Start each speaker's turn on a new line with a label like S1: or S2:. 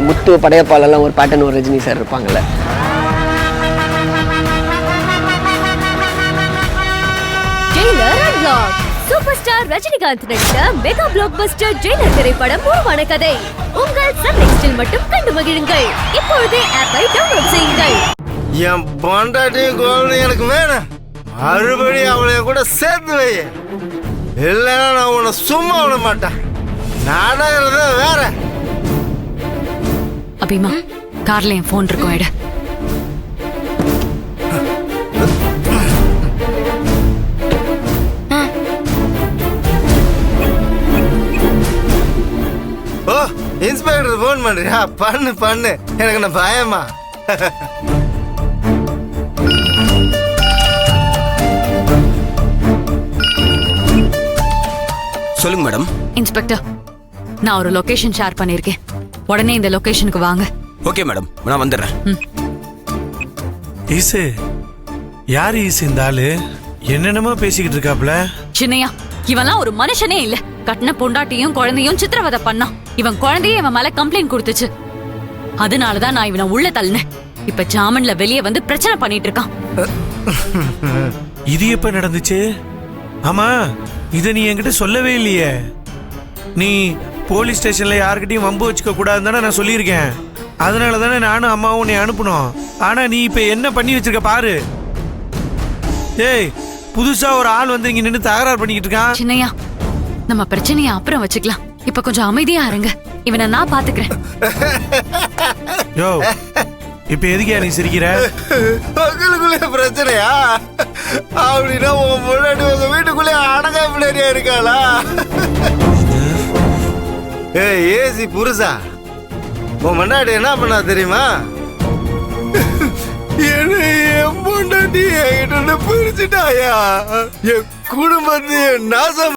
S1: முத்து படையப்பாலெல்லாம் ஒரு பேட்டர்ன் ஒரு ரஜினி சார் இருப்பாங்கல்ல.
S2: சூப்பர் ஸ்டார் ரஜினிகாந்த் நடித்த மெகா பிளாக் பஸ்டர் ஜெயிலர் திரைப்படம் உருவான கதை உங்கள் சன் நெக்ஸ்டில் மட்டும் கண்டு மகிழுங்கள். இப்பொழுதே ஆப்பை டவுன்லோட் செய்யுங்கள்.
S3: என் பொண்டாட்டி கோல்டு எனக்கு வேணும். மறுபடியும் அவளை கூட சேர்த்து வை, இல்லைன்னா நான் உன்னை சும்மா விட மாட்டேன். நாடகத்தை வேற.
S4: அபிமா, கார்ல என் போன் இருக்கும், எடு.
S3: ஓ, இன்ஸ்பெக்டர் போன் பண்றியா? பண்ணு பண்ணு, எனக்கு நான் பயமா.
S5: சொல்லுங்க மேடம்.
S4: இன்ஸ்பெக்டர், நான் ஒரு லொகேஷன் ஷேர் பண்ணிருக்கேன். உடனே இந்த லொகேஷனுக்கு வாங்க.
S5: ஓகே மேடம், நான் வந்துடுறேன்.
S6: ஈசு, யாரு ஈசு இந்த ஆளு? என்னென்னமோ பேசிக்கிட்டு இருக்காப்ல.
S4: சின்னையா, இவன்லாம் ஒரு மனுஷனே இல்ல. கட்டின பொண்டாட்டியும் குழந்தையும் சித்திரவதை பண்ணான். இவன் குழந்தைய இவன் மேல கம்ப்ளைண்ட் கொடுத்துச்சு. அதனாலதான் நான் இவனை உள்ள தள்ளினேன். இப்ப ஜாமீன்ல வெளியே வந்து பிரச்சனை பண்ணிட்டு இருக்கான்.
S6: இது எப்ப நடந்துச்சு? ஆமா, இத நீ என்கிட்ட சொல்லவே இல்லையே. நீ போலீஸ் ஸ்டேஷன்ல யாருக்கிட்டையும் வம்பு வச்சுக்க கூடாதுன்னு நான் சொல்லியிருக்கேன். அதனால தானே நானும் அம்மாவும் உன்னை அனுப்பணும். ஆனா நீ இப்ப என்ன பண்ணி வச்சிருக்க பாரு. ஏய், புதுசா ஒரு ஆள் வந்து இங்க நின்று தகராறு பண்ணிக்கிட்டு இருக்கான்.
S4: சின்னையா, நம்ம பிரச்சனைய அப்புறம் வச்சுக்கலாம். இப்ப கொஞ்சம் அமைதியா இருங்க. இவனை நான் பாத்துக்கிறேன்.
S6: யோ, இப்ப எதுக்கே நீ சிரிக்கிற?
S3: உங்களுக்குள்ளே பிரச்சனையா? அப்படின்னா உன் முன்னாடி உங்க வீட்டுக்குள்ளே அடங்கா பிள்ளையா இருக்காளா? ஏய் ஏசி புருஷா, உன் முன்னாடி என்ன பண்ணா தெரியுமா? என் பொண்டாட்டி என்கிட்ட பிரிச்சுட்டாயா? என் குடும்பத்தையே நாசம்